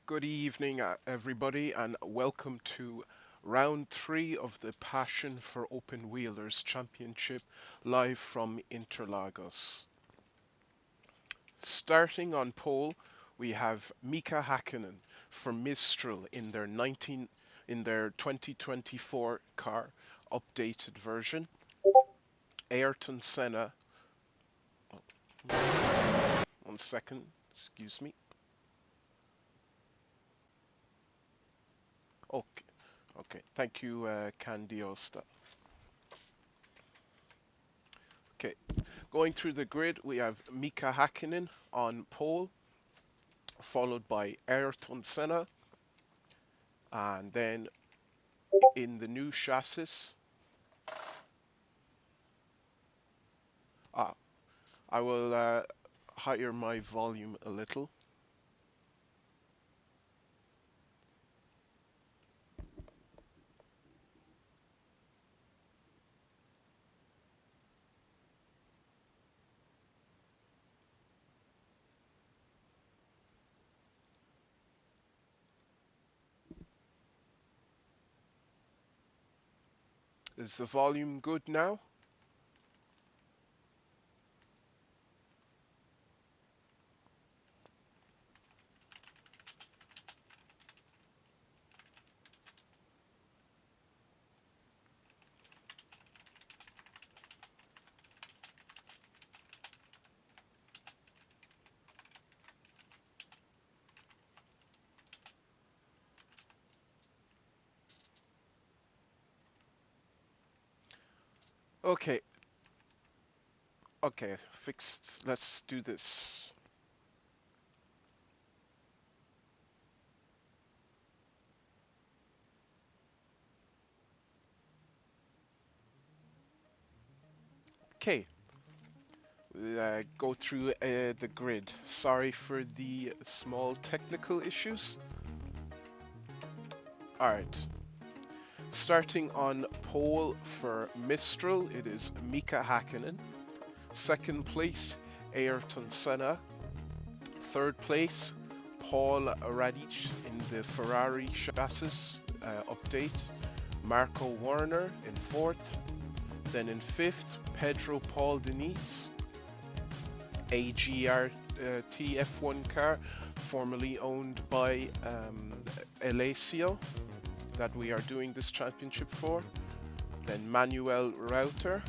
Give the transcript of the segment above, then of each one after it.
Good evening, everybody, and welcome to round three of the Passion for Open Wheelers Championship live from Interlagos. Starting on pole, we have Mika Hakkinen from Mistral in their 2024 car updated version. Ayrton Senna, one second, excuse me. Okay, okay, thank you, Candiosta. Okay, going through the grid, we have Mika Hakkinen on pole, followed by Ayrton Senna, and then in the new chassis, ah, I will higher my volume a little. Is the volume good now? Okay, okay, fixed. Let's do this. Okay, go through the grid. Sorry for the small technical issues. Alright, starting on pole for Mistral, it is Mika Hakkinen. Second place, Ayrton Senna. Third place, Paul Radic in the Ferrari chassis update. Marco Werner in fourth. Then in fifth, Pedro Paul Diniz, AGR TF1 car, formerly owned by Alessio, that we are doing this championship for. Then Manuel Reuter,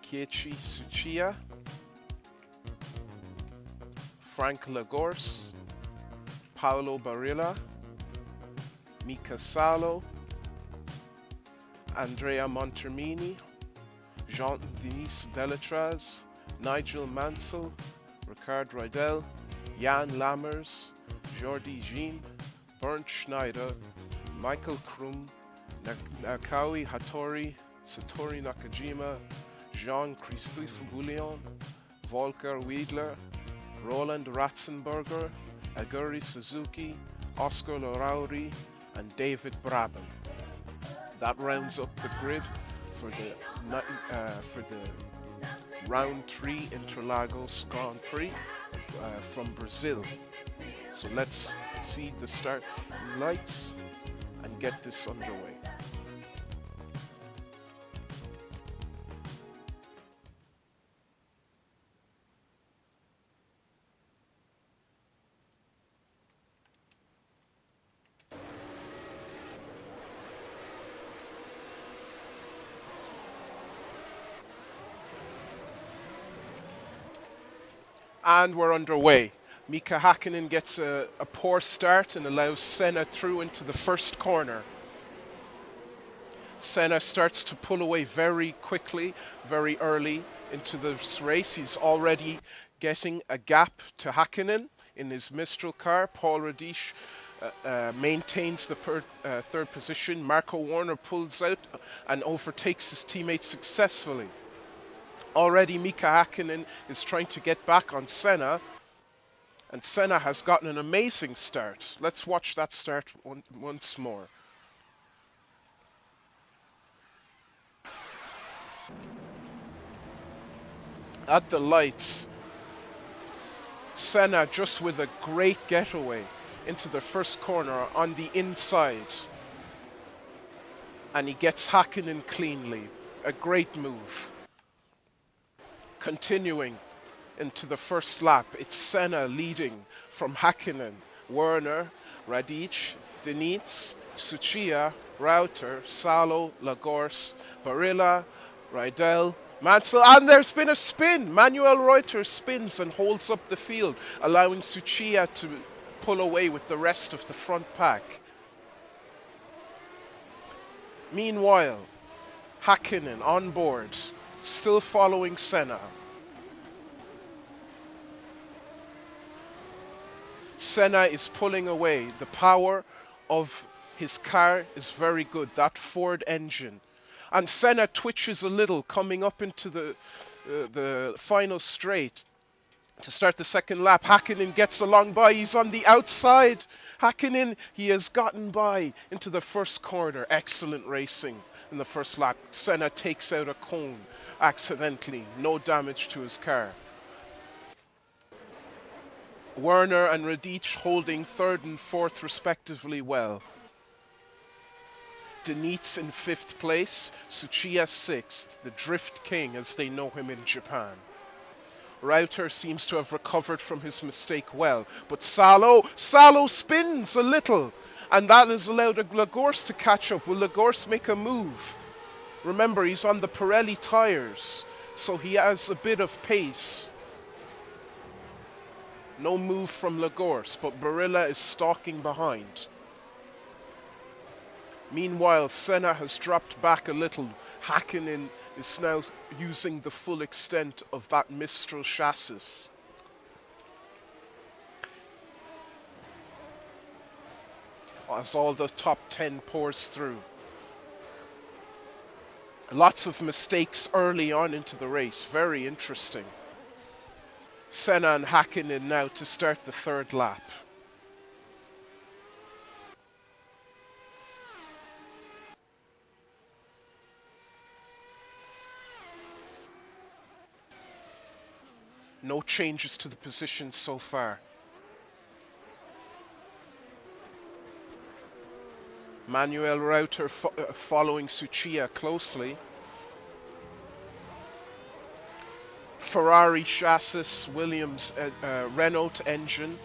Keiichi Tsuchiya, Frank Lagorce, Paolo Barilla, Mika Salo, Andrea Montermini, Jean-Denis Delatraz, Nigel Mansell, Ricard Rydell, Jan Lammers, Jordi Jean, Bernd Schneider, Michael Krum, Nakawi Hattori, Satoru Nakajima, Jean-Christophe Bouillon, Volker Wiedler, Roland Ratzenberger, Aguri Suzuki, Oscar Lorauri, and David Brabham. That rounds up the grid for the round 3 Interlagos Grand Prix from Brazil. So let's see the start lights and get this underway. And we're underway. Mika Hakkinen gets a poor start and allows Senna through into the first corner. Senna starts to pull away very quickly, very early into this race. He's already getting a gap to Hakkinen in his Mistral car. Paul Radic maintains the third position. Marco Werner pulls out and overtakes his teammate successfully. Already Mika Hakkinen is trying to get back on Senna, and Senna has gotten an amazing start. Let's watch that start once more. At the lights, Senna just with a great getaway into the first corner on the inside. And he gets Hakkinen cleanly. A great move. Continuing into the first lap, it's Senna leading from Hakkinen, Werner, Radic, Deniz, Tsuchiya, Reuter, Salo, Lagorce, Barilla, Rydell, Mansell, and there's been a spin! Manuel Reuter spins and holds up the field, allowing Tsuchiya to pull away with the rest of the front pack. Meanwhile, Hakkinen on board, still following Senna. Senna is pulling away. The power of his car is very good, that Ford engine. And Senna twitches a little coming up into the final straight to start the second lap. Hakkinen gets along by, he's on the outside. Hakkinen, he has gotten by into the first corner. Excellent racing in the first lap. Senna takes out a cone accidentally, no damage to his car. Werner and Radic holding third and fourth respectively well. Deniz in fifth place, Tsuchiya sixth, the Drift King as they know him in Japan. Reuter seems to have recovered from his mistake well, but Salo spins a little, and that has allowed Lagorce to catch up. Will Lagorce make a move? Remember, he's on the Pirelli tires, so he has a bit of pace. No move from Lagorce, but Barilla is stalking behind. Meanwhile, Senna has dropped back a little. Hakkinen is now using the full extent of that Mistral chassis. As all the top 10 pours through. Lots of mistakes early on into the race. Very interesting. Senna and Hakkinen now to start the third lap. No changes to the position so far. Manuel Reuter following Tsuchiya closely. Ferrari chassis, Williams Renault engine.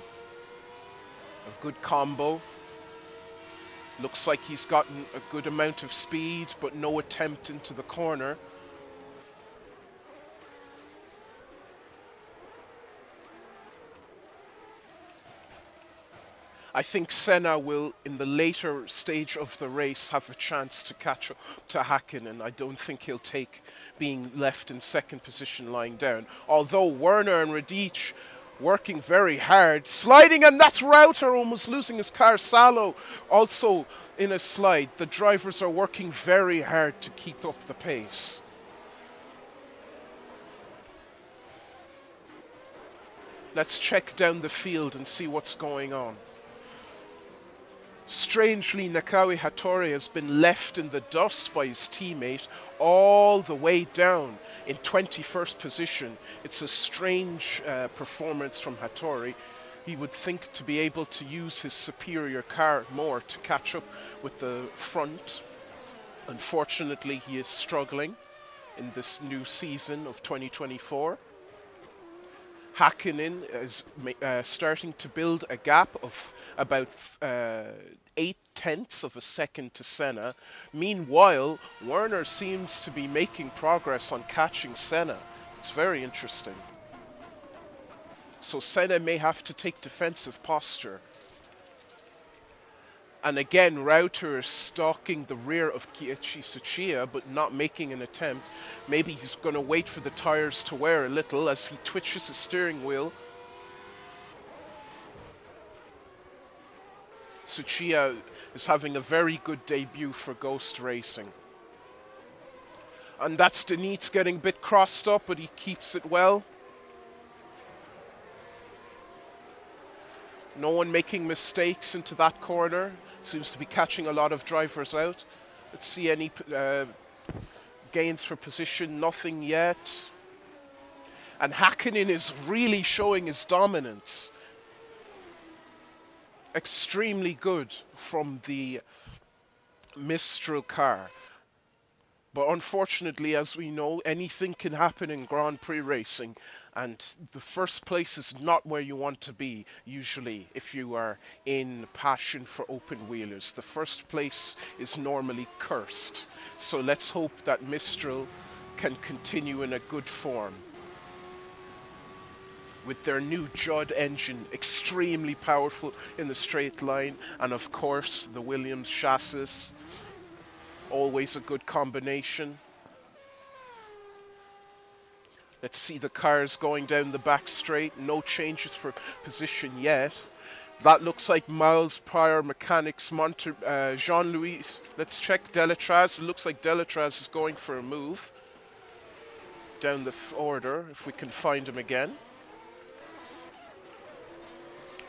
A good combo. Looks like he's gotten a good amount of speed, but no attempt into the corner. I think Senna will, in the later stage of the race, have a chance to catch up to Hakkinen. I don't think he'll take being left in second position lying down. Although Werner and Radic working very hard, sliding, and that's Reuter almost losing his car. Salo also in a slide. The drivers are working very hard to keep up the pace. Let's check down the field and see what's going on. Strangely, Nakawi Hattori has been left in the dust by his teammate all the way down in 21st position. It's a strange performance from Hattori. He would think to be able to use his superior car more to catch up with the front. Unfortunately, he is struggling in this new season of 2024. Hakkinen is starting to build a gap of about 0.8 of a second to Senna. Meanwhile, Werner seems to be making progress on catching Senna. It's very interesting. So Senna may have to take defensive posture. And again, Reuter is stalking the rear of Kiichi Tsuchiya, but not making an attempt. Maybe he's going to wait for the tires to wear a little as he twitches his steering wheel. Tsuchiya is having a very good debut for Ghost Racing. And that's Deniz getting a bit crossed up, but he keeps it well. No one making mistakes into that corner. Seems to be catching a lot of drivers out. Let's see any gains for position. Nothing yet. And Hakkinen is really showing his dominance. extremely good from the Mistral car. But unfortunately, as we know, anything can happen in Grand Prix racing, and the first place is not where you want to be, usually, if you are in passion for open wheelers. The first place is normally cursed. So let's hope that Mistral can continue in a good form. With their new Judd engine, extremely powerful in the straight line, and of course, the Williams chassis. Always a good combination. Let's see the cars going down the back straight. No changes for position yet. That looks like miles prior mechanics. Jean-Louis. Let's check Delatraz. It looks like Delatraz is going for a move down the order, if we can find him again.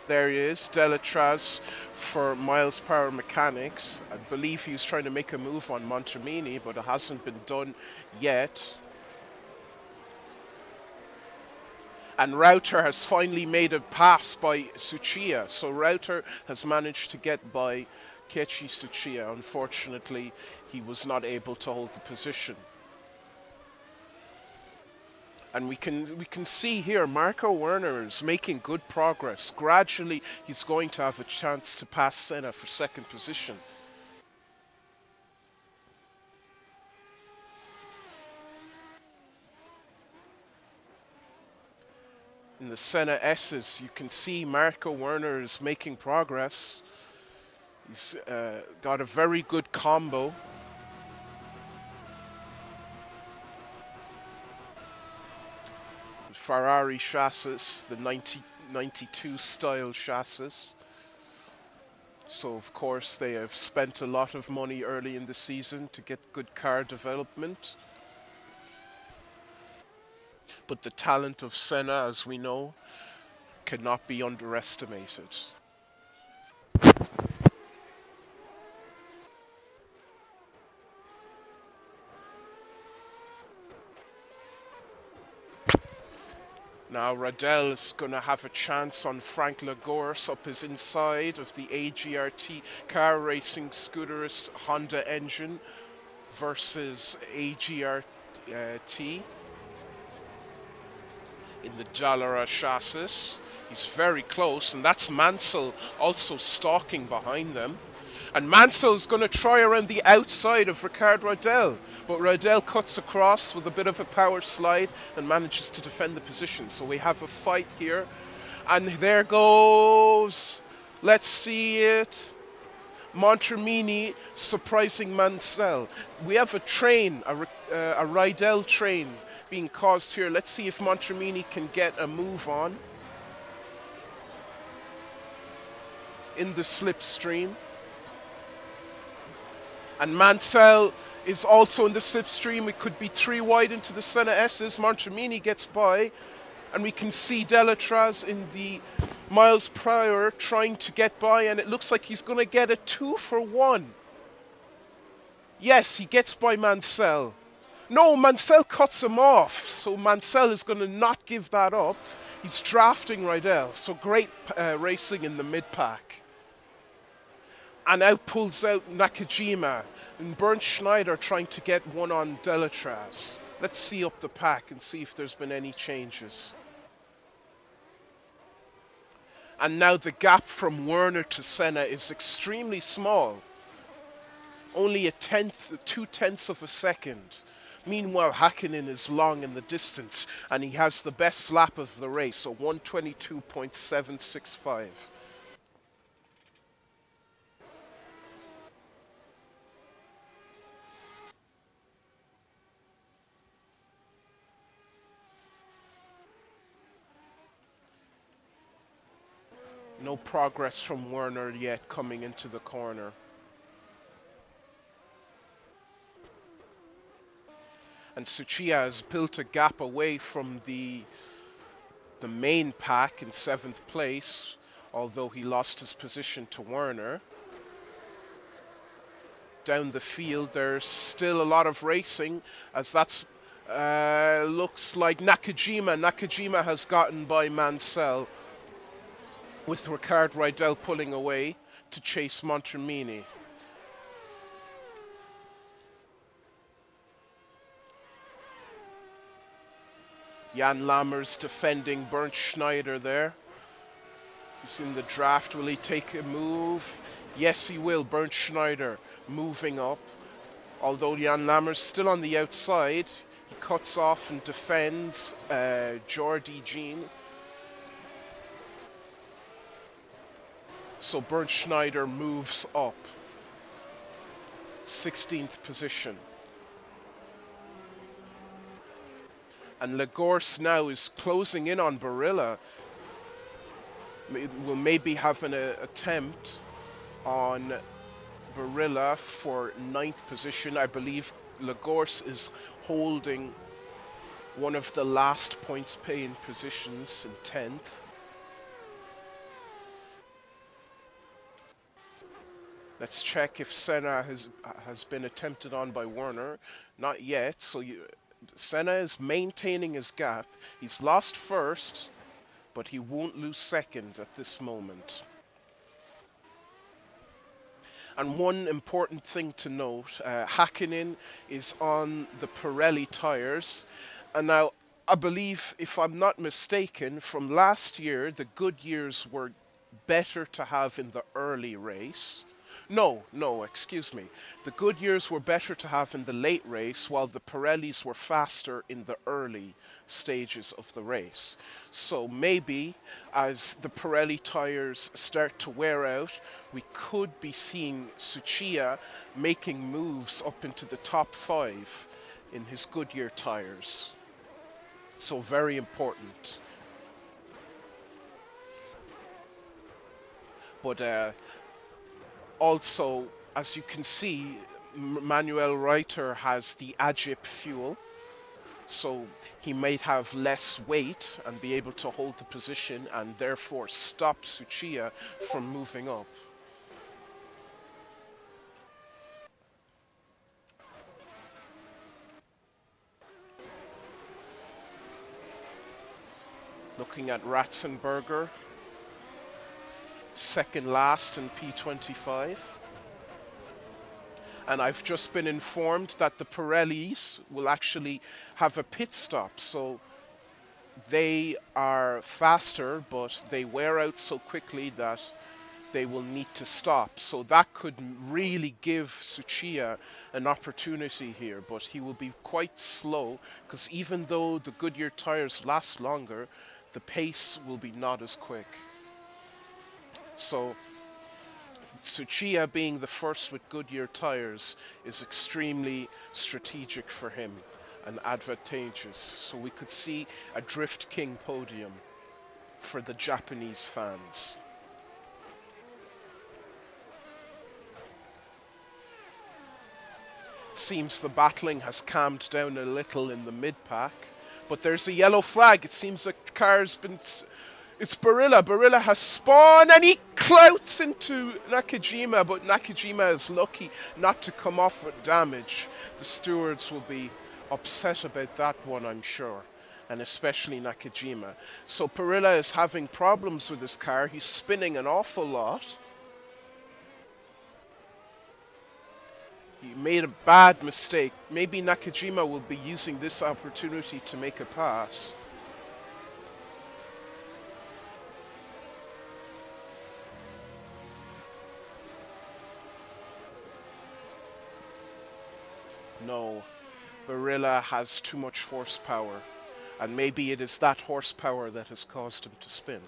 There he is, Delatraz for miles power mechanics. I believe he was trying to make a move on Montermini, but it hasn't been done yet. And Reuter has finally made a pass by Tsuchiya. So Reuter has managed to get by Keiichi Tsuchiya. Unfortunately, he was not able to hold the position. And we can see here Marco Werner is making good progress. Gradually, he's going to have a chance to pass Senna for second position. In the Senna S's, you can see Marco Werner is making progress. He's got a very good combo. Ferrari chassis, the 92 style chassis. So of course they have spent a lot of money early in the season to get good car development. But the talent of Senna, as we know, cannot be underestimated. Now Radel is going to have a chance on Frank Lagorce up his inside of the AGRT car racing scooterist Honda engine versus AGRT in the Dallara chassis. He's very close, and that's Mansell also stalking behind them. And Mansell's going to try around the outside of Ricard Radel, but Radel cuts across with a bit of a power slide and manages to defend the position. So we have a fight here, and there goes, let's see it, Montermini surprising Mansell. We have a train, a Radel train being caused here. Let's see if Montermini can get a move on in the slipstream. And Mansell is also in the slipstream. It could be 3 wide into the Senna S's. Montermini gets by, and we can see Delatraz in the miles prior trying to get by, and it looks like he's going to get a 2-for-1. Yes, he gets by Mansell. No, Mansell cuts him off, so Mansell is going to not give that up. He's drafting Radel, so great racing in the mid-pack. And out pulls out Nakajima, and Bernd Schneider trying to get one on Delatraz. Let's see up the pack and see if there's been any changes. And now the gap from Werner to Senna is extremely small. Only 2/10 of a second. Meanwhile, Hakkinen is long in the distance, and he has the best lap of the race, so 1:22.765. No progress from Werner yet coming into the corner. And Tsuchiya has built a gap away from the main pack in 7th place, although he lost his position to Werner. Down the field, there's still a lot of racing, as that's looks like Nakajima. Nakajima has gotten by Mansell. with Ricard Rydell pulling away to chase Montermini. Jan Lammers defending Bernd Schneider there. He's in the draft. Will he take a move? Yes, he will. Bernd Schneider moving up. Although Jan Lammers still on the outside, he cuts off and defends Jordi Jean. So Bernd Schneider moves up. 16th position. And Lagorce now is closing in on Barilla. Will maybe have an attempt on Barilla for 9th position. I believe Lagorce is holding one of the last points paying positions in 10th. Let's check if Senna has been attempted on by Werner. Not yet, so Senna is maintaining his gap. He's lost first, but he won't lose second at this moment. And one important thing to note, Hakkinen is on the Pirelli tyres. And now, I believe, if I'm not mistaken, from last year, the Goodyears were better to have in the early race. No, excuse me. The Goodyears were better to have in the late race, while the Pirellis were faster in the early stages of the race. So maybe, as the Pirelli tyres start to wear out, we could be seeing Tsuchiya making moves up into the top 5 in his Goodyear tyres. So very important. But also, as you can see, Manuel Reuter has the Agip fuel, so he might have less weight and be able to hold the position and therefore stop Tsuchiya from moving up. Looking at Ratzenberger, second last in P25. And I've just been informed that the Pirellis will actually have a pit stop, so they are faster, but they wear out so quickly that they will need to stop. So that could really give Tsuchiya an opportunity here, but he will be quite slow, because even though the Goodyear tires last longer, the pace will be not as quick. So Tsuchiya being the first with Goodyear tires is extremely strategic for him and advantageous. So we could see a Drift King podium for the Japanese fans. Seems the battling has calmed down a little in the mid-pack, but there's a yellow flag. It seems the car's been... It's Barilla. Barilla has spawned and he clouts into Nakajima, but Nakajima is lucky not to come off with damage. The stewards will be upset about that one, I'm sure, and especially Nakajima. So Barilla is having problems with his car. He's spinning an awful lot. He made a bad mistake. Maybe Nakajima will be using this opportunity to make a pass. No, Barilla has too much horsepower, and maybe it is that horsepower that has caused him to spin.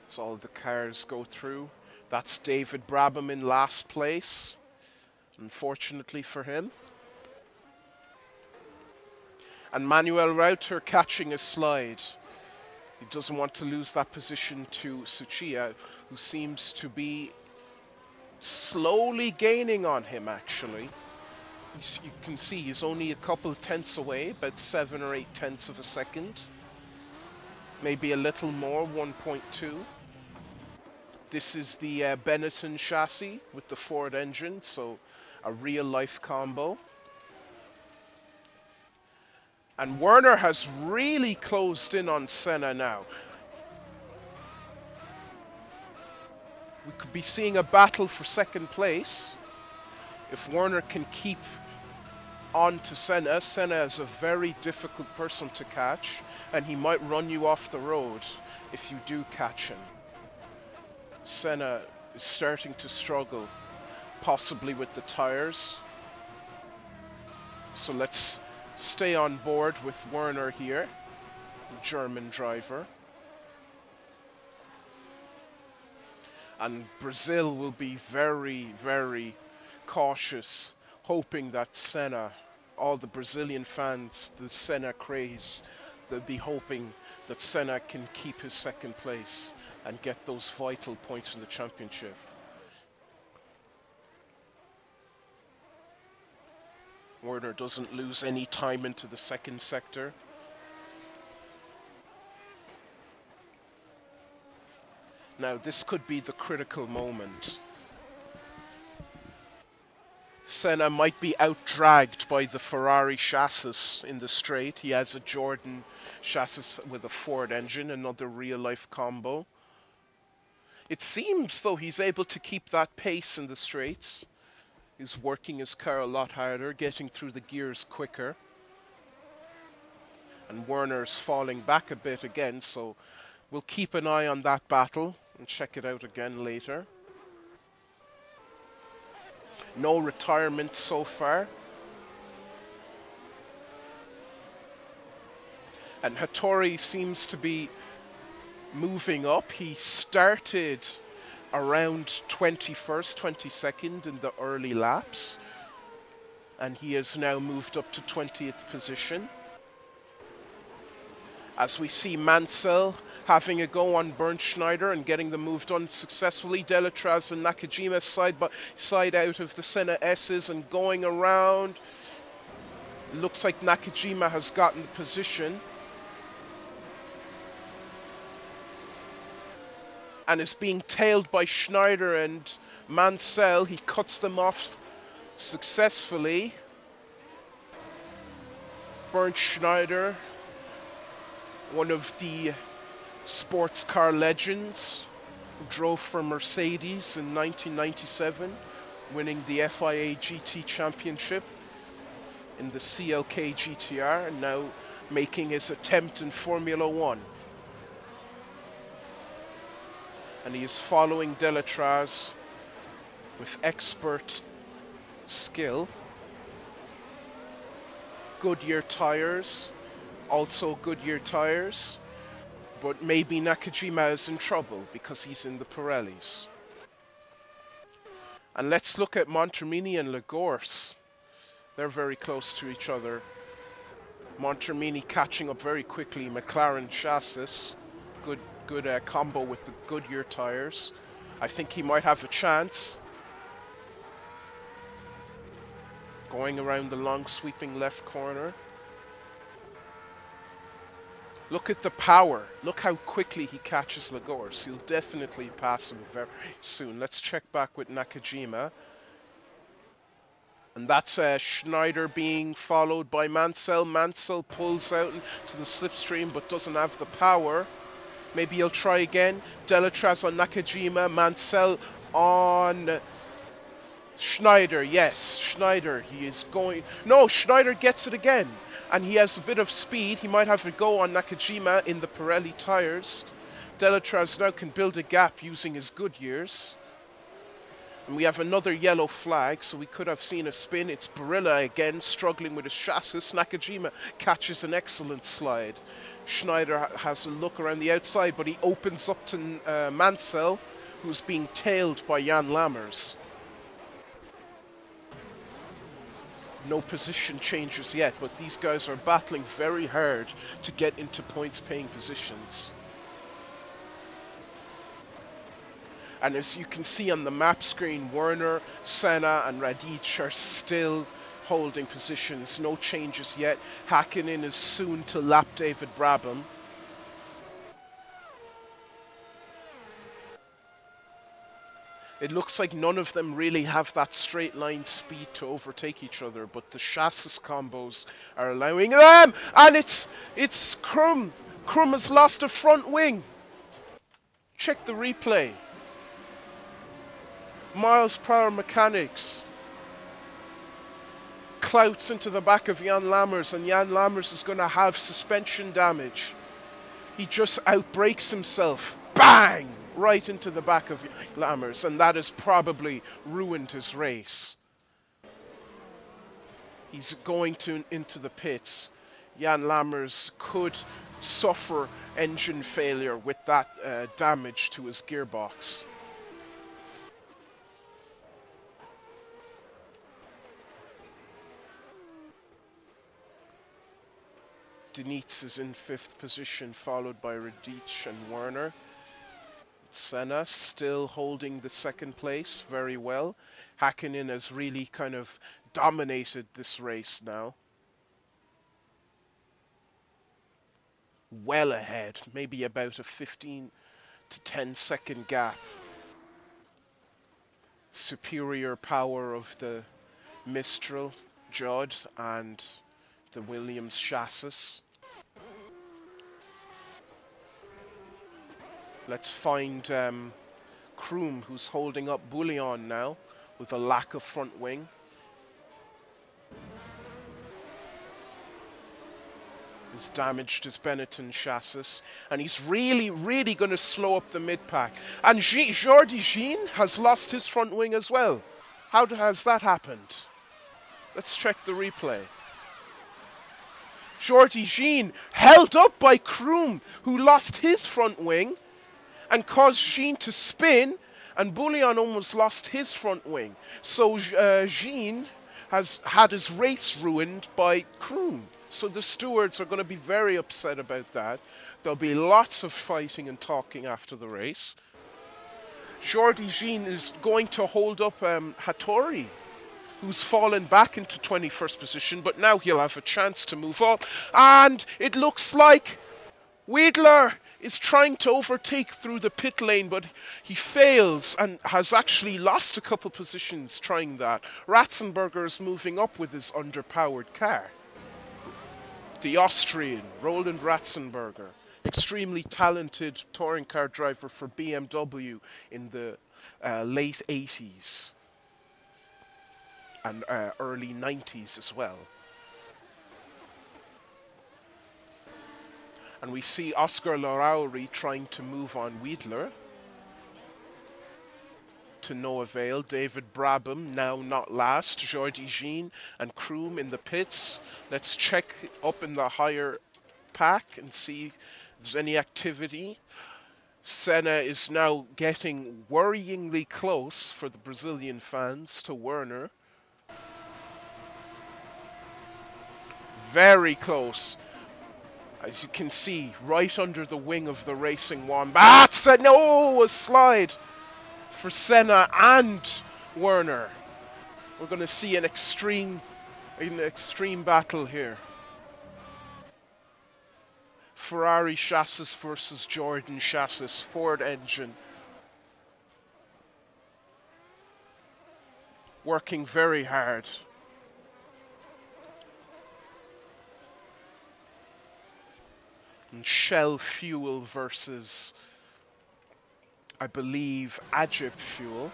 So all the cars go through. That's David Brabham in last place, unfortunately for him. And Manuel Reuter catching a slide. He doesn't want to lose that position to Tsuchiya, who seems to be slowly gaining on him, actually. You can see he's only a couple tenths away, about 7 or 8 tenths of a second. Maybe a little more, 1.2. This is the Benetton chassis with the Ford engine, so a real-life combo. And Werner has really closed in on Senna now. We could be seeing a battle for second place. If Werner can keep on to Senna, Senna is a very difficult person to catch, and he might run you off the road if you do catch him. Senna is starting to struggle, possibly with the tires. So let's stay on board with Werner here, German driver. And Brazil will be very, very cautious, hoping that Senna, all the Brazilian fans, the Senna craze, they'll be hoping that Senna can keep his second place and get those vital points in the championship. Werner doesn't lose any time into the second sector. Now this could be the critical moment. Senna might be out-dragged by the Ferrari chassis in the straight. He has a Jordan chassis with a Ford engine, another real-life combo. It seems though he's able to keep that pace in the straights. He's working his car a lot harder, getting through the gears quicker. And Werner's falling back a bit again, so we'll keep an eye on that battle and check it out again later. No retirement so far. And Hattori seems to be moving up. He started around 21st, 22nd in the early laps. And he has now moved up to 20th position. As we see Mansell having a go on Bernd Schneider and getting them moved on successfully. Delatraz and Nakajima side by side out of the Senna S's and going around. Looks like Nakajima has gotten the position. And is being tailed by Schneider and Mansell. He cuts them off successfully. Bernd Schneider, one of the sports car legends who drove for Mercedes in 1997, winning the FIA GT Championship in the CLK GTR, and now making his attempt in Formula One. And he is following Delatraz with expert skill. Goodyear tires, also Goodyear tires, but maybe Nakajima is in trouble because he's in the Pirellis. And let's look at Montermini and Lagorce. They're very close to each other. Montermini catching up very quickly. McLaren chassis, good combo with the Goodyear tires. I think he might have a chance. Going around the long sweeping left corner. Look at the power. Look how quickly he catches Lagorce. He'll definitely pass him very soon. Let's check back with Nakajima. And that's Schneider being followed by Mansell. Mansell pulls out into the slipstream but doesn't have the power. Maybe he'll try again. Delatraz on Nakajima. Mansell on Schneider. Yes, Schneider. He is going... No, Schneider gets it again. And he has a bit of speed. He might have a go on Nakajima in the Pirelli tires. Delatraz now can build a gap using his Goodyears. And we have another yellow flag, so we could have seen a spin. It's Barilla again, struggling with his chassis. Nakajima catches an excellent slide. Schneider has a look around the outside, but he opens up to Mansell, who's being tailed by Jan Lammers. No position changes yet, but these guys are battling very hard to get into points-paying positions. And as you can see on the map screen, Werner, Senna and Radic are still holding positions. No changes yet. Hakkinen is soon to lap David Brabham. It looks like none of them really have that straight line speed to overtake each other, but the chassis combos are allowing them, and it's Krum. Krum has lost a front wing. Check the replay. Miles per hour mechanics. Clouts into the back of Jan Lammers, and Jan Lammers is going to have suspension damage. He just outbrakes himself. Bang! Right into the back of Lammers, and that has probably ruined his race. He's going into the pits. Jan Lammers could suffer engine failure with that damage to his gearbox. Denitz is in 5th position, followed by Radich and Werner. Senna still holding the 2nd place very well. Hakkinen has really kind of dominated this race now. Well ahead, maybe about a 15 to 10 second gap. Superior power of the Mistral, Judd, and the Williams chassis. Let's find Kroom, who's holding up Bouillon now with a lack of front wing. He's damaged his Benetton chassis, and he's really going to slow up the mid-pack. And Jordi Jean has lost his front wing as well. How has that happened? Let's check the replay. Jordi Jean held up by Kroom, who lost his front wing and caused Jean to spin, and Bouillon almost lost his front wing. So Jean has had his race ruined by Kroom. So the stewards are going to be very upset about that. There'll be lots of fighting and talking after the race. Jordi Jean is going to hold up Hattori, who's fallen back into 21st position, but now he'll have a chance to move up. And it looks like Wiedler is trying to overtake through the pit lane, but he fails and has actually lost a couple positions trying that. Ratzenberger is moving up with his underpowered car. The Austrian, Roland Ratzenberger, extremely talented touring car driver for BMW in the late 80s and early 90s as well. And we see Oscar Larrauri trying to move on Wiedler. To no avail. David Brabham now not last. Jordi Jean and Kroom in the pits. Let's check up in the higher pack and see if there's any activity. Senna is now getting worryingly close for the Brazilian fans to Werner. Very close. As you can see, right under the wing of the Racing Wombats. No, a slide for Senna and Werner. We're going to see an extreme battle here. Ferrari chassis versus Jordan chassis, Ford engine. Working very hard. And Shell fuel versus, I believe, Ajib fuel.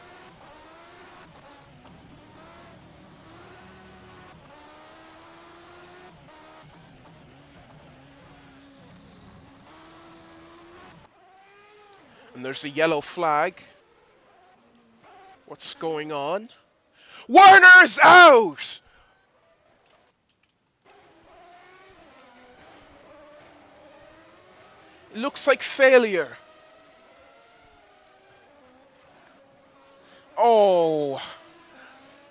And there's a yellow flag. What's going on? Werner's out! It looks like failure. Oh,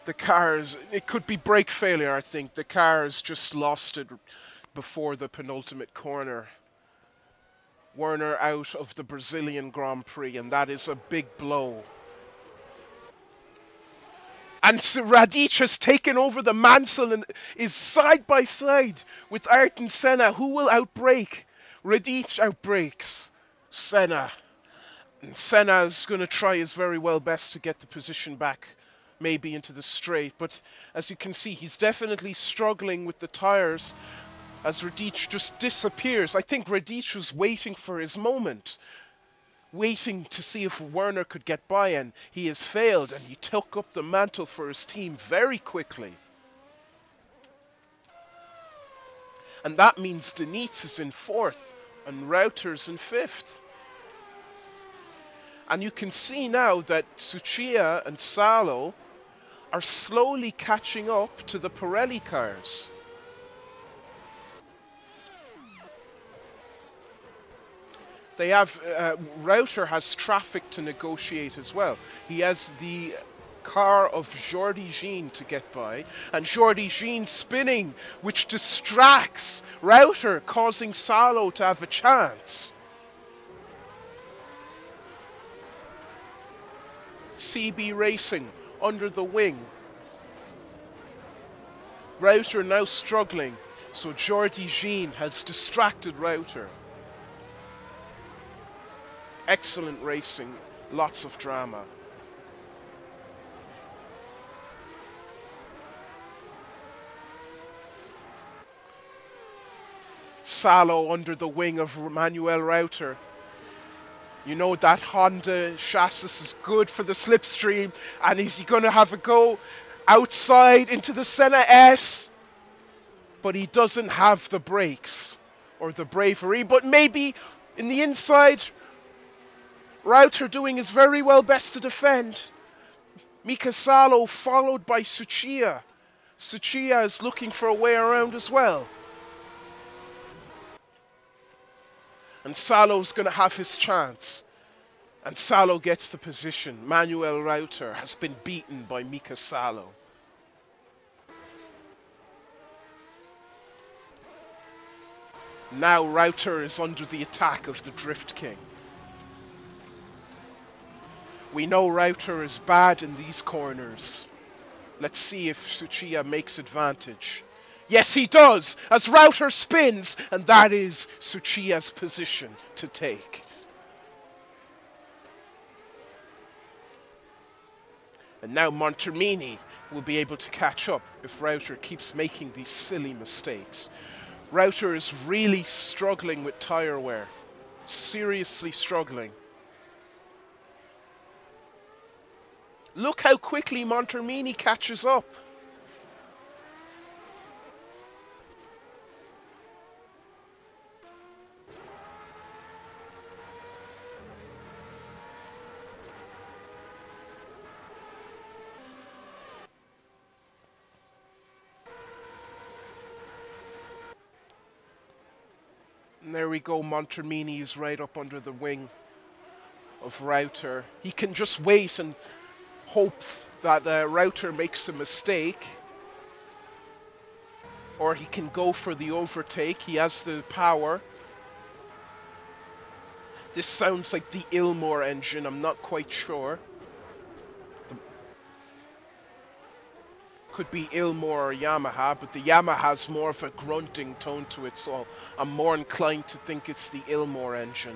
the car's, it could be brake failure, I think. The car's just lost it before the penultimate corner. Werner out of the Brazilian Grand Prix, and that is a big blow. And Radich has taken over the mantle and is side by side with Ayrton Senna. Who will outbrake? Radich outbreaks Senna. And Senna's going to try his very well best to get the position back, maybe into the straight. But as you can see, he's definitely struggling with the tires as Radic just disappears. I think Radic was waiting for his moment, waiting to see if Werner could get by, and he has failed, and he took up the mantle for his team very quickly. And that means Denitz is in 4th and Reuter's in 5th. And you can see now that Tsuchiya and Salo are slowly catching up to the Pirelli cars. They have Reuter has traffic to negotiate as well. He has the car of Jordi Jean to get by, and Jordi Jean spinning, which distracts Reuter, causing Salo to have a chance. CB Racing under the wing. Reuter now struggling, so Jordi Jean has distracted Reuter. Excellent racing, lots of drama. Salo under the wing of Manuel Reuter. You know that Honda chassis is good for the slipstream, and is he going to have a go outside into the Senna S? But he doesn't have the brakes or the bravery, but maybe in the inside, Reuter doing his very well best to defend. Mika Salo followed by Tsuchiya. Tsuchiya is looking for a way around as well. And Salo's going to have his chance. And Salo gets the position. Manuel Reuter has been beaten by Mika Salo. Now Reuter is under the attack of the Drift King. We know Reuter is bad in these corners. Let's see if Tsuchiya makes advantage. Yes, he does, as Reuter spins, and that is Tsuchiya's position to take. And now Montermini will be able to catch up if Reuter keeps making these silly mistakes. Reuter is really struggling with tyre wear. Seriously struggling. Look how quickly Montermini catches up. And there we go, Montermini is right up under the wing of Reuter. He can just wait and hope that Reuter makes a mistake. Or he can go for the overtake. He has the power. This sounds like the Ilmor engine, I'm not quite sure. Could be Ilmor or Yamaha, but the Yamaha's more of a grunting tone to it, so I'm more inclined to think it's the Ilmor engine.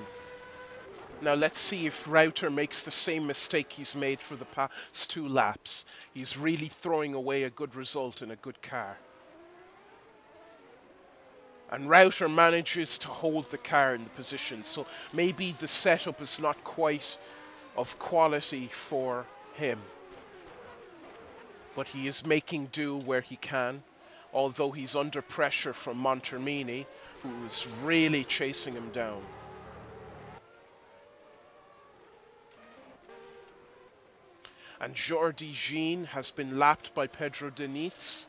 Now let's see if Reuter makes the same mistake he's made for the past 2 laps. He's really throwing away a good result in a good car. And Reuter manages to hold the car in the position, so maybe the setup is not quite of quality for him. But he is making do where he can, although he's under pressure from Montermini, who is really chasing him down. And Jordi Jean has been lapped by Pedro Denitz.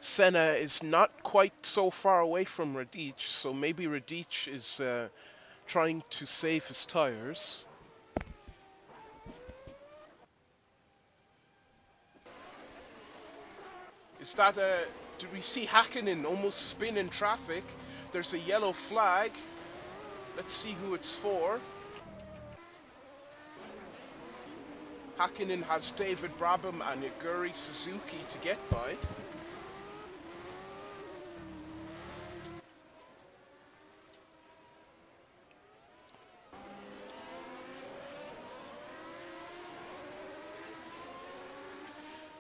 Senna is not quite so far away from Radic, so maybe Radic is trying to save his tires. Is that do we see Hakkinen almost spin in traffic? There's a yellow flag. Let's see who it's for. Hakkinen has David Brabham and Iguri Suzuki to get by.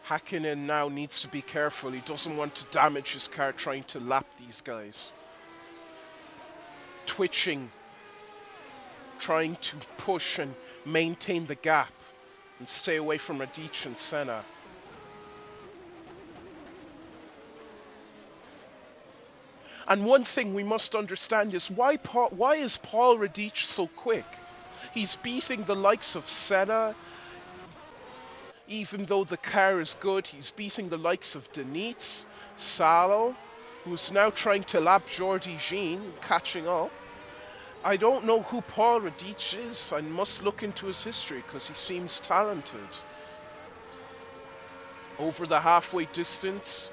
Hakkinen now needs to be careful. He doesn't want to damage his car trying to lap these guys. Twitching, trying to push and maintain the gap and stay away from Radich and Senna. And one thing we must understand is why is Paul Radich so quick? He's beating the likes of Senna. Even though the car is good, he's beating the likes of Denitz, Salo, who's now trying to lap Jordi Jean, catching up. I don't know who Paul Radich is. I must look into his history because he seems talented. Over the halfway distance.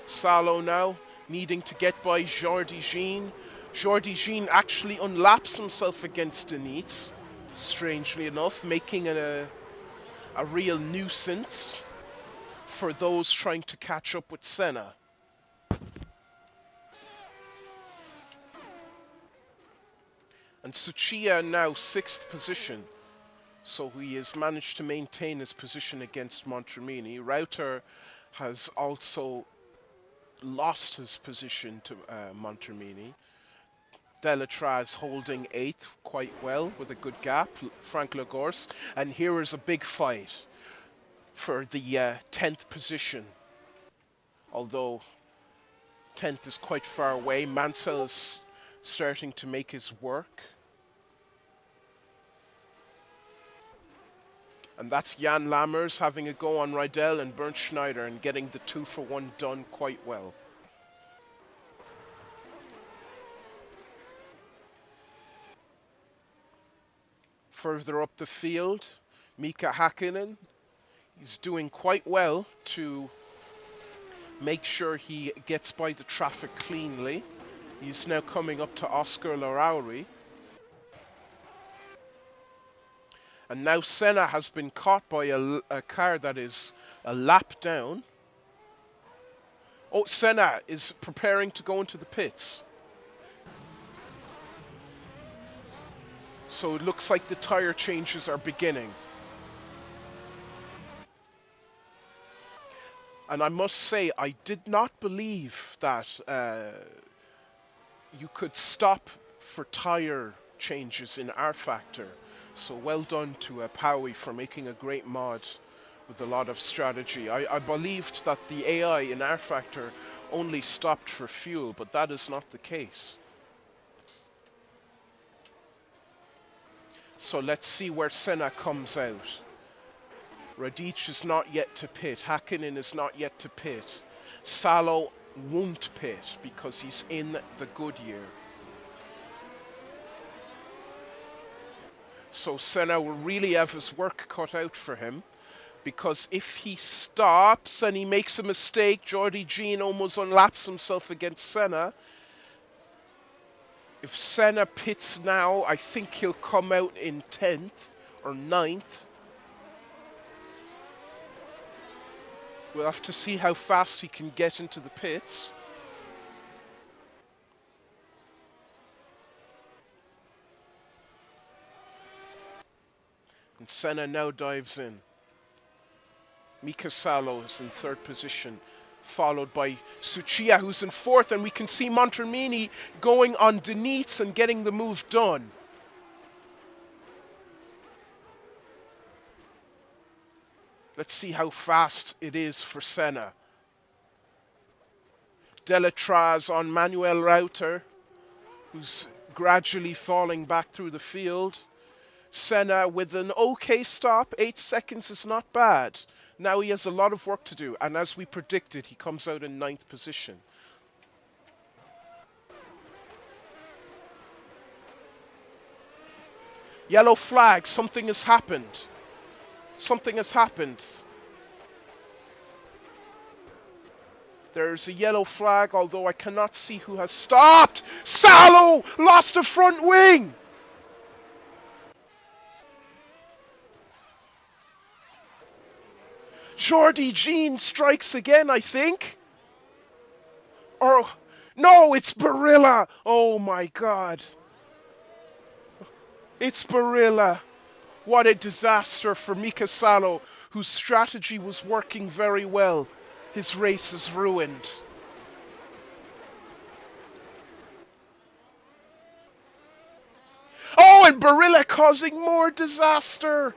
Salo now needing to get by Jordi Jean. Jordi Jean actually unlaps himself against Denitz, strangely enough, making a real nuisance for those trying to catch up with Senna. And Tsuchiya now 6th position, so he has managed to maintain his position against Montermini. Rauter has also lost his position to Montermini. Delatraz holding 8th quite well with a good gap, Frank Lagorce. And here is a big fight for the 10th position. Although 10th is quite far away, Mansell is starting to make his work. And that's Jan Lammers having a go on Rydell and Bernd Schneider and getting the 2-for-1 done quite well. Further up the field, Mika Hakkinen. He's doing quite well to make sure he gets by the traffic cleanly. He's now coming up to Oscar Larauri. And now Senna has been caught by a car that is a lap down. Oh, Senna is preparing to go into the pits. So it looks like the tire changes are beginning. And I must say, I did not believe that you could stop for tire changes in R-Factor. So well done to Powie for making a great mod with a lot of strategy. I believed that the AI in R-Factor only stopped for fuel, but that is not the case. So let's see where Senna comes out. Radich is not yet to pit. Hakkinen is not yet to pit. Salo won't pit because he's in the Goodyear. So Senna will really have his work cut out for him, because if he stops and he makes a mistake, Jordi Jean almost unlaps himself against Senna. If Senna pits now, I think he'll come out in 10th or 9th. We'll have to see how fast he can get into the pits. And Senna now dives in. Mika Salo is in 3rd position, followed by Tsuchiya, who's in 4th, and we can see Montermini going on Denitz and getting the move done. Let's see how fast it is for Senna. Delatraz on Manuel Rauter, who's gradually falling back through the field. Senna with an okay stop. 8 seconds is not bad. Now he has a lot of work to do, and as we predicted, he comes out in 9th position. Yellow flag, something has happened. Something has happened. There's a yellow flag, although I cannot see who has stopped. Salo lost the front wing. Jordi Jean strikes again, I think. Or, no, it's Barilla. Oh my God. It's Barilla. What a disaster for Mika Salo, whose strategy was working very well. His race is ruined. Oh, and Barilla causing more disaster.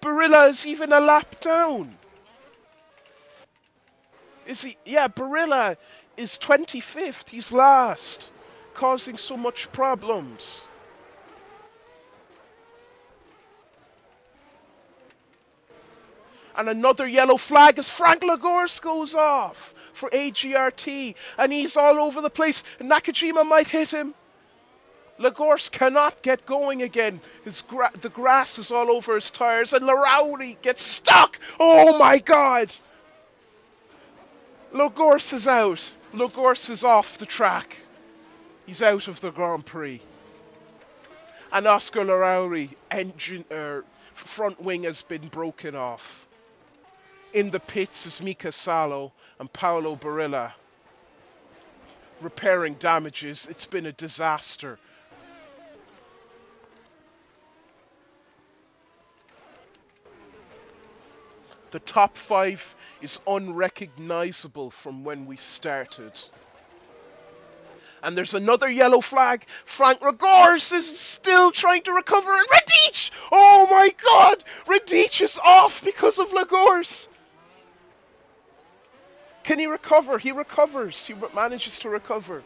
Barilla is even a lap down. Is he? Yeah, Barilla is 25th. He's last, causing so much problems. And another yellow flag as Frank Lagorce goes off for AGRT, and he's all over the place. And Nakajima might hit him. Lagorce cannot get going again. The grass is all over his tires, and Larauri gets stuck. Oh my God! Lagorce is out. Lagorce is off the track. He's out of the Grand Prix. And Oscar Larauri front wing has been broken off. In the pits is Mika Salo and Paolo Barilla repairing damages. It's been a disaster. The top 5 is unrecognizable from when we started. And there's another yellow flag. Frank Lagorce is still trying to recover. And Radich! Oh my God! Radich is off because of Lagorce. Can he recover? He recovers. He manages to recover.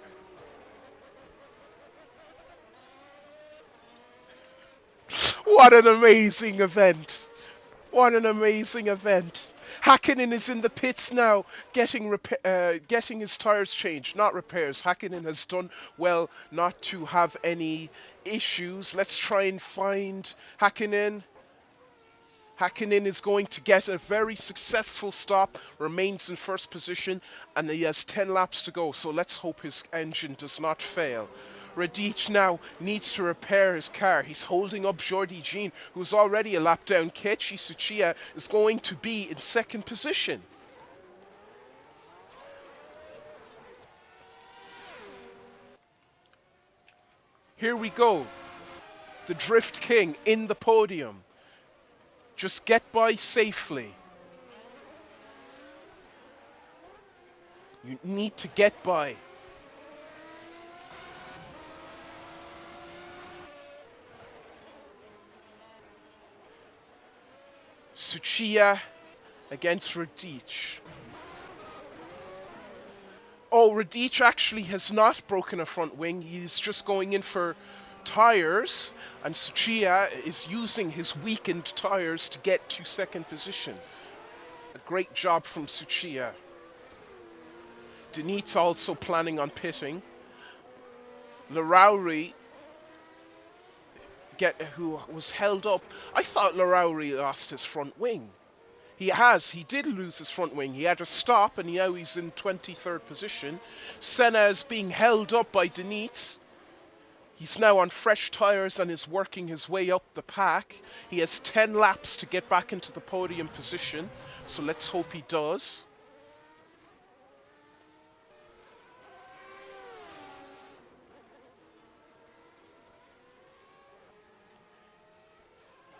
What an amazing event. What an amazing event. Hakkinen is in the pits now, getting his tires changed, not repairs. Hakkinen has done well not to have any issues. Let's try and find Hakkinen. Hakkinen is going to get a very successful stop, remains in first position, and he has 10 laps to go, so let's hope his engine does not fail. Radich now needs to repair his car. He's holding up Jordi Jean, who's already a lap down. Keiichi Tsuchiya is going to be in second position. Here we go. The Drift King in the podium. Just get by safely. You need to get by. Tsuchiya against Radich. Oh, Radich actually has not broken a front wing. He's just going in for tires, and Tsuchiya is using his weakened tires to get to second position. A great job from Tsuchiya. Denit's also planning on pitting. Larauri, who was held up. I thought Larauri lost his front wing. He did lose his front wing. He had to stop, and now he's in 23rd position. Senna is being held up by Denit. He's now on fresh tires and is working his way up the pack. He has 10 laps to get back into the podium position, so let's hope he does.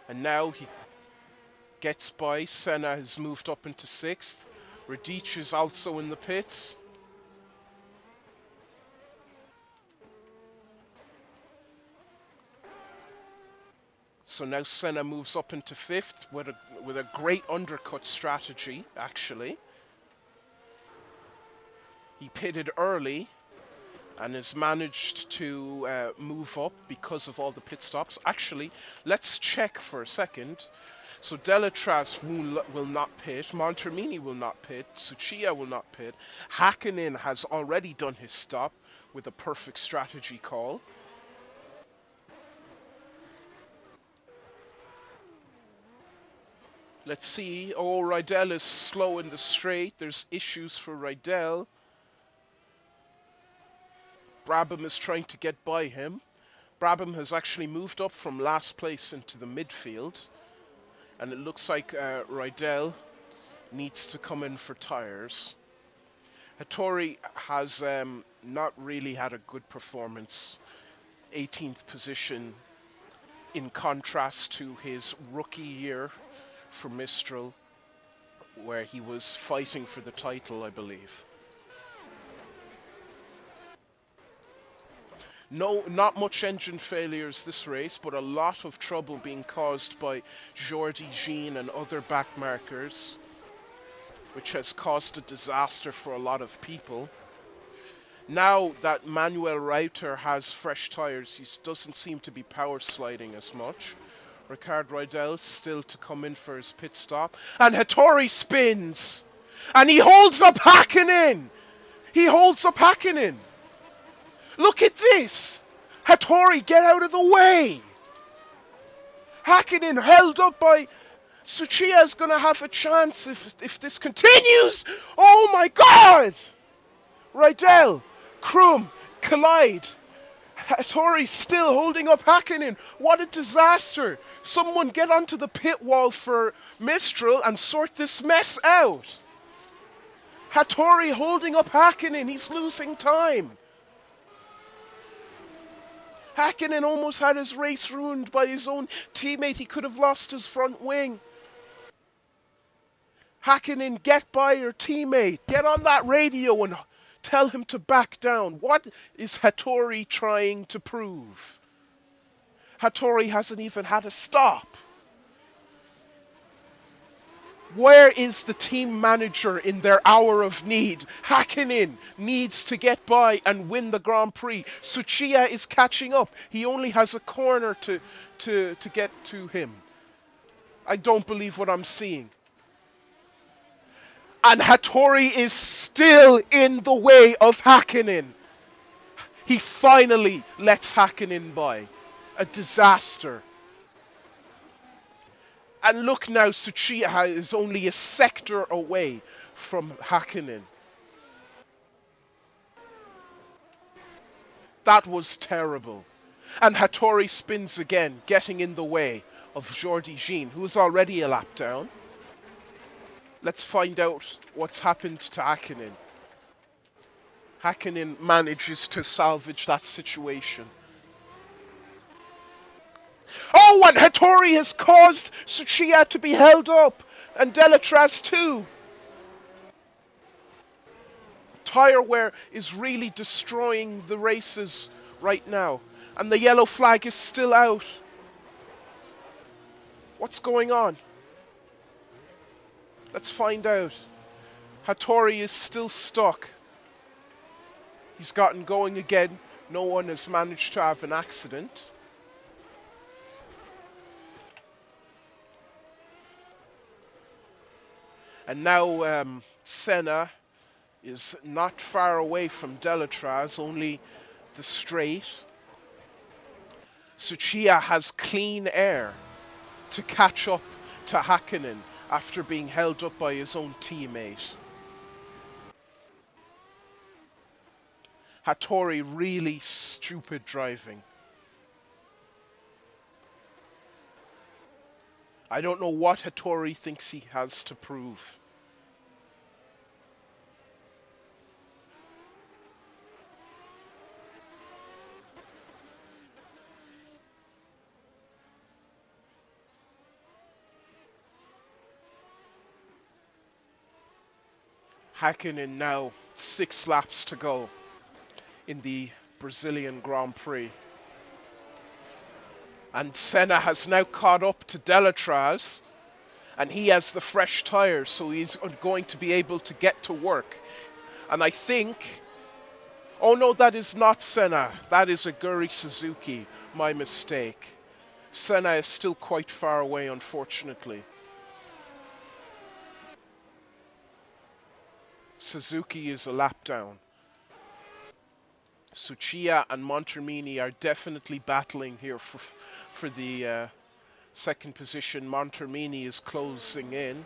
And now he gets by. Senna has moved up into 6th. Radich is also in the pits. So now Senna moves up into 5th with a great undercut strategy, actually. He pitted early and has managed to move up because of all the pit stops. Actually, let's check for a second. So Delatraz will not pit, Montermini will not pit, Tsuchiya will not pit. Hakkinen has already done his stop with a perfect strategy call. Let's see. Oh, Rydell is slow in the straight. There's issues for Rydell. Brabham is trying to get by him. Brabham has actually moved up from last place into the midfield. And it looks like Rydell needs to come in for tires. Hattori has not really had a good performance. 18th position. in contrast to his rookie year for Mistral, where he was fighting for the title, I believe. No, not much engine failures this race, but a lot of trouble being caused by Jordi Jean and other backmarkers, which has caused a disaster for a lot of people. Now that Manuel Reuter has fresh tyres, he doesn't seem to be power sliding as much. Ricard Rydell still to come in for his pit stop. And Hattori spins! And he holds up Hakkinen! He holds up Hakkinen! Look at this! Hattori, get out of the way! Hakkinen held up by... Tsuchiya's gonna have a chance if this continues! Oh my god! Rydell, Krum, collide. Hattori still holding up Hakkinen. What a disaster! Someone get onto the pit wall for Mistral and sort this mess out. Hattori holding up Hakkinen. He's losing time. Hakkinen almost had his race ruined by his own teammate. He could have lost his front wing. Hakkinen, get by your teammate. Get on that radio and tell him to back down. What is Hattori trying to prove? Hattori hasn't even had a stop. Where is the team manager in their hour of need? Hakkinen needs to get by and win the Grand Prix. Tsuchiya is catching up. He only has a corner to get to him. I don't believe what I'm seeing. And Hattori is still in the way of Hakkinen. He finally lets Hakkinen by. A disaster. And look now, Tsuchiya is only a sector away from Hakkinen. That was terrible. And Hattori spins again, getting in the way of Jordi Jean, who is already a lap down. Let's find out what's happened to Hakkinen. Hakkinen manages to salvage that situation. Oh, and Hattori has caused Tsuchiya to be held up. And Delatraz too. Tire wear is really destroying the races right now. And the yellow flag is still out. What's going on? Let's find out. Hattori is still stuck. He's gotten going again. No one has managed to have an accident. And now Senna is not far away from Delatraz, only the straight. Tsuchiya has clean air to catch up to Hakkinen after being held up by his own teammate. Hattori really stupid driving. I don't know what Hattori thinks he has to prove. Hakkinen now 6 laps to go in the Brazilian Grand Prix. And Senna has now caught up to Delatraz, and he has the fresh tyres, so he's going to be able to get to work. And I think... Oh no, that is not Senna. That is Aguri Suzuki. My mistake. Senna is still quite far away, unfortunately. Suzuki is a lap down. Tsuchiya and Montermini are definitely battling here for the second position. Montermini is closing in.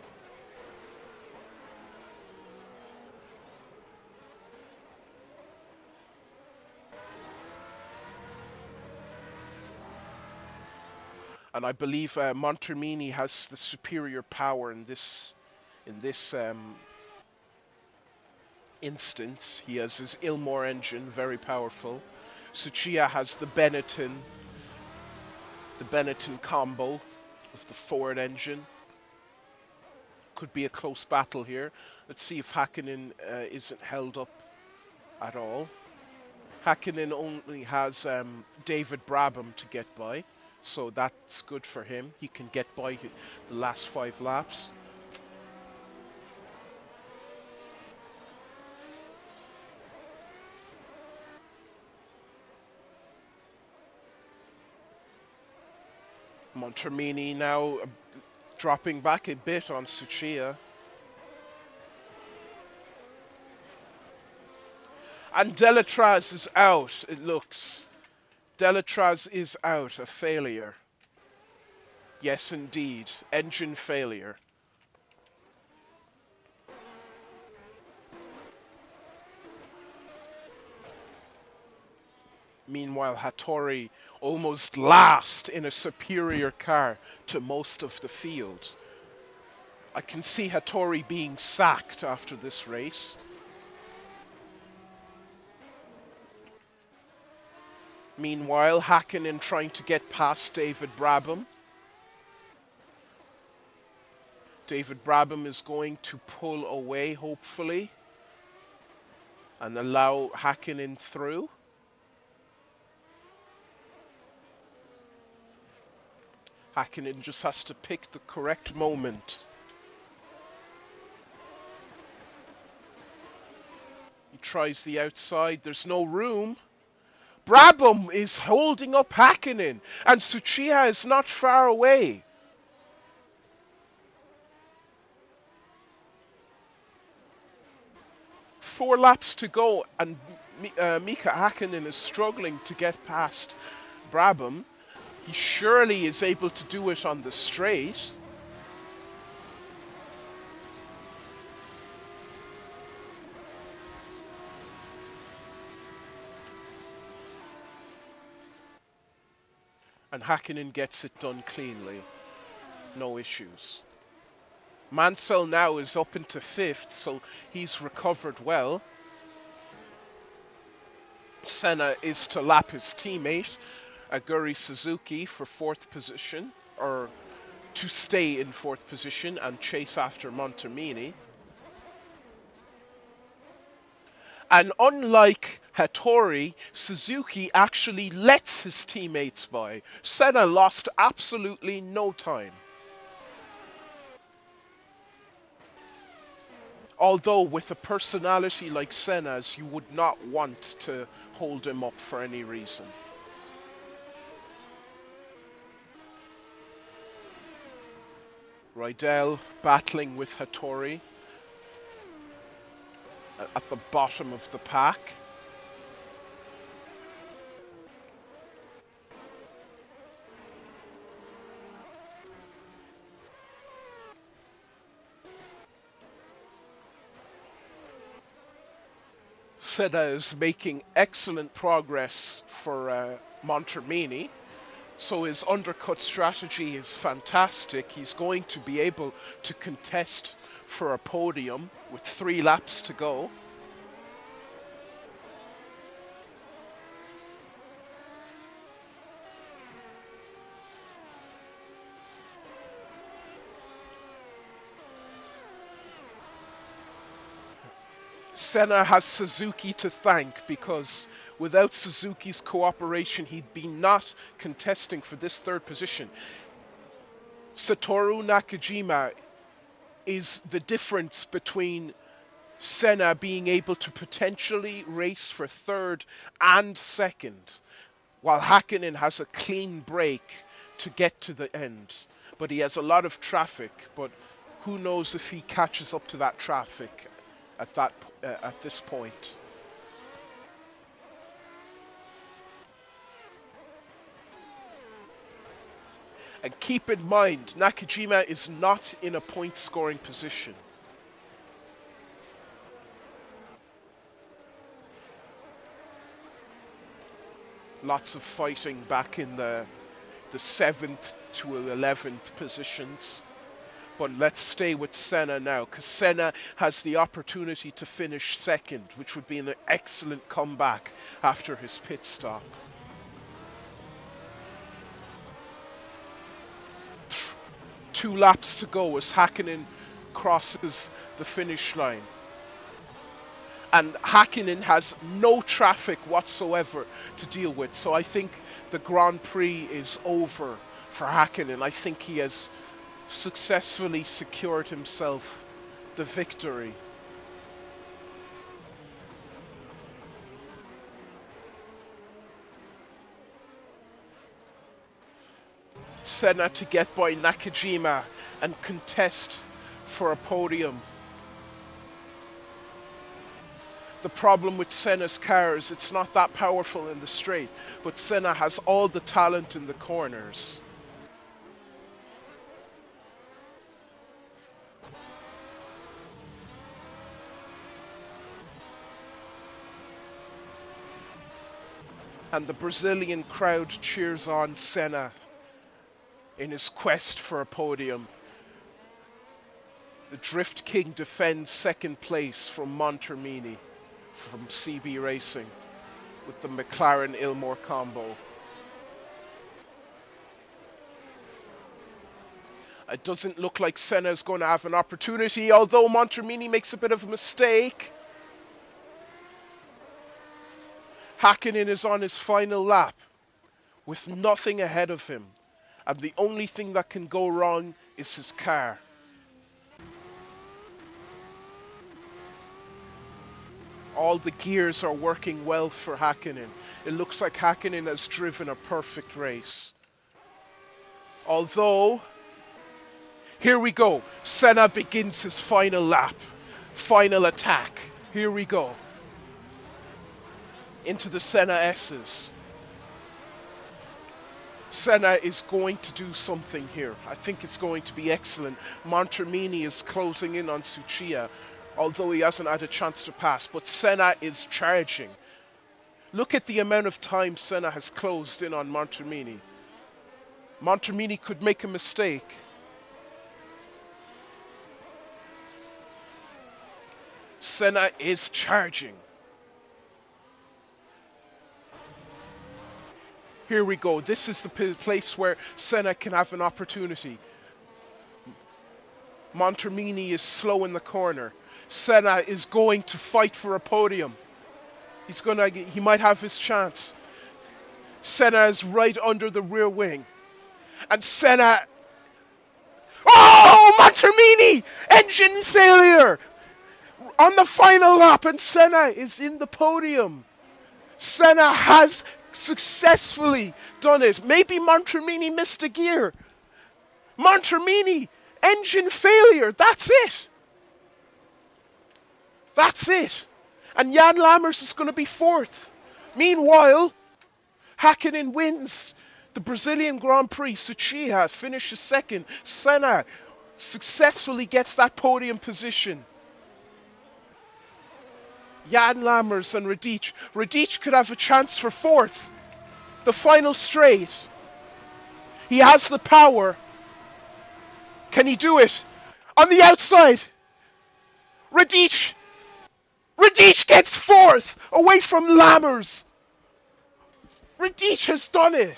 And I believe Montermini has the superior power in this instance. He has his Ilmor engine, very powerful. Tsuchiya has the Benetton. The Benetton combo with the Ford engine. Could be a close battle here. Let's see if Hakkinen isn't held up at all. Hakkinen only has David Brabham to get by, so that's good for him. He can get by the last 5 laps. Montermini now dropping back a bit on Tsuchiya. And Delatraz is out, it looks. Delatraz is out, a failure. Yes, indeed. Engine failure. Meanwhile, Hattori almost last in a superior car to most of the field. I can see Hattori being sacked after this race. Meanwhile, Hakkinen trying to get past David Brabham. David Brabham is going to pull away, hopefully, and allow Hakkinen through. Hakkinen just has to pick the correct moment. He tries the outside, there's no room. Brabham is holding up Hakkinen, and Tsuchiya is not far away. Four laps to go, and Mika Hakkinen is struggling to get past Brabham. He surely is able to do it on the straight. And Hakkinen gets it done cleanly. No issues. Mansell now is up into 5th, so he's recovered well. Senna is to lap his teammate, Aguri Suzuki, for 4th position, or to stay in 4th position and chase after Montermini. And unlike Hattori, Suzuki actually lets his teammates by. Senna lost absolutely no time. Although with a personality like Senna's, you would not want to hold him up for any reason. Rydell battling with Hattori at the bottom of the pack. Senna is making excellent progress for Montermini. So his undercut strategy is fantastic. He's going to be able to contest for a podium with 3 laps to go. Senna has Suzuki to thank, because without Suzuki's cooperation, he'd be not contesting for this 3rd position. Satoru Nakajima is the difference between Senna being able to potentially race for 3rd and 2nd, while Hakkinen has a clean break to get to the end. But he has a lot of traffic, but who knows if he catches up to that traffic at this point. And keep in mind, Nakajima is not in a point-scoring position. Lots of fighting back in the 7th to 11th positions. But let's stay with Senna now, because Senna has the opportunity to finish 2nd, which would be an excellent comeback after his pit stop. 2 laps to go as Hakkinen crosses the finish line. And Hakkinen has no traffic whatsoever to deal with. So I think the Grand Prix is over for Hakkinen. I think he has successfully secured himself the victory. Senna to get by Nakajima and contest for a podium. The problem with Senna's car is it's not that powerful in the straight, but Senna has all the talent in the corners. And the Brazilian crowd cheers on Senna in his quest for a podium. The Drift King defends second place from Montermini from CB Racing with the McLaren Ilmore combo. It doesn't look like Senna's going to have an opportunity, although Montermini makes a bit of a mistake. Hakkinen is on his final lap with nothing ahead of him, and the only thing that can go wrong is his car. All the gears are working well for Hakkinen. It looks like Hakkinen has driven a perfect race. Although, here we go. Senna begins his final lap. Final attack. Here we go. Into the Senna S's. Senna is going to do something here. I think it's going to be excellent. Montermini is closing in on Tsuchiya, although he hasn't had a chance to pass. But Senna is charging. Look at the amount of time Senna has closed in on Montermini. Montermini could make a mistake. Senna is charging. Here we go. This is the place where Senna can have an opportunity. Montermini is slow in the corner. Senna is going to fight for a podium. He might have his chance. Senna is right under the rear wing. And Senna... Oh, Montermini! Engine failure! On the final lap, and Senna is in the podium. Senna has successfully done it. Maybe Montermini missed a gear. Montermini, engine failure. That's it. That's it. And Jan Lammers is going to be fourth. Meanwhile, Hakkinen wins the Brazilian Grand Prix. Tsuchiya finishes second. Senna successfully gets that podium position. Jan Lammers and Radic. Radic could have a chance for fourth. The final straight. He has the power. Can he do it? On the outside. Radic. Radic gets fourth. Away from Lammers. Radic has done it.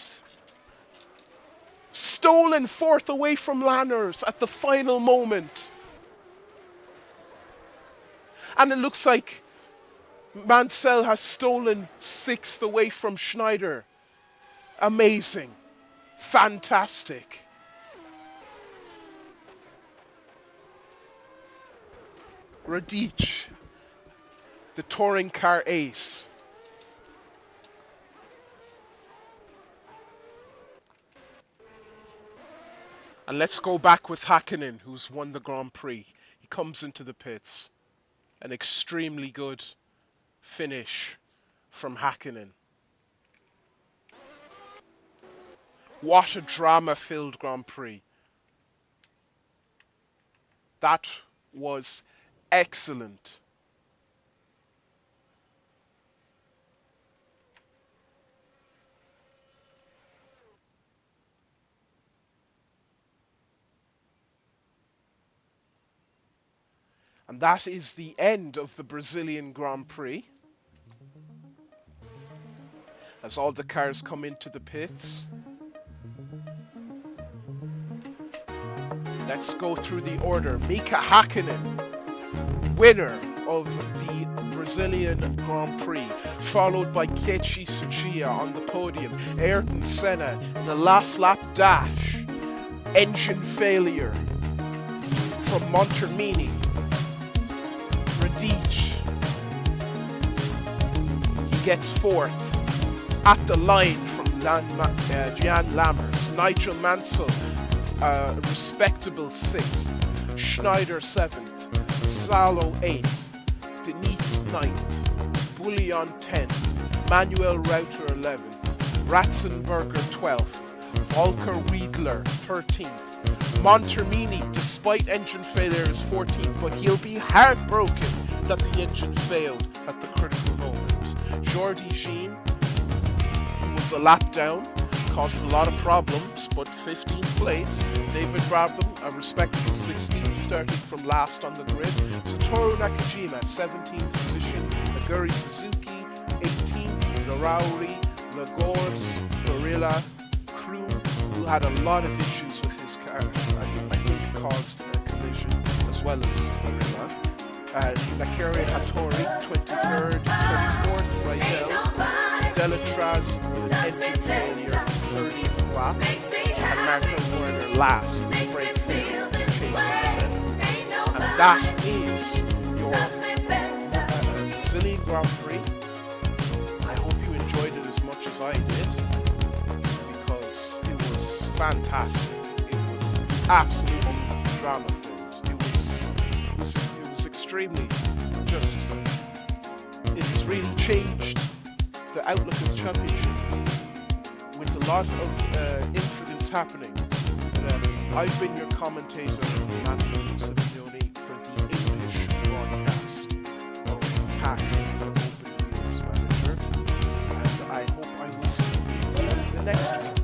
Stolen fourth away from Lammers at the final moment. And it looks like Mansell has stolen sixth away from Schneider. Amazing. Fantastic. Radic, the touring car ace. And let's go back with Hakkinen, who's won the Grand Prix. He comes into the pits. An extremely good finish from Hakkinen. What a drama-filled Grand Prix. That was excellent. And that is the end of the Brazilian Grand Prix. As all the cars come into the pits. Let's go through the order. Mika Hakkinen, winner of the Brazilian Grand Prix, followed by Keiichi Tsuchiya on the podium. Ayrton Senna in the last lap dash. Engine failure from Montermini. Radic, he gets fourth. At the line from Jan Lammers. Nigel Mansell, respectable sixth. Schneider seventh. Salo 8th, Denise 9th, Bouillon 10th, Manuel Rauter 11th, Ratzenberger 12th, Volker Riedler 13th, Montermini, despite engine failure, is 14th, but he'll be heartbroken that the engine failed at the critical moment. Jordi Jean, who was a lap down, caused a lot of problems, but 15th place. David Brabham, a respectable 16th, starting from last on the grid. Satoru Nakajima, 17th position. Aguri Suzuki, 18th. Larauri, Lagors, Gorilla, Crew, who had a lot of issues with his car. I think it caused a collision, as well as Gorilla. Nakari Hattori, 23rd, 24th, Rydell. Delatraz with an engine failure, 30th lap. And Marco Werner last with brake failure, chasing 7th. And that is your Brazilian Grand Prix. I hope you enjoyed it as much as I did, because it was fantastic. It was absolutely drama-filled. It was extremely just. It has really changed the outlook of the championship, with a lot of incidents happening. But, I've been your commentator, Matthew Simeone, for the English broadcast of Passion for Open Wheels Manager, and I hope I will see you in the next one.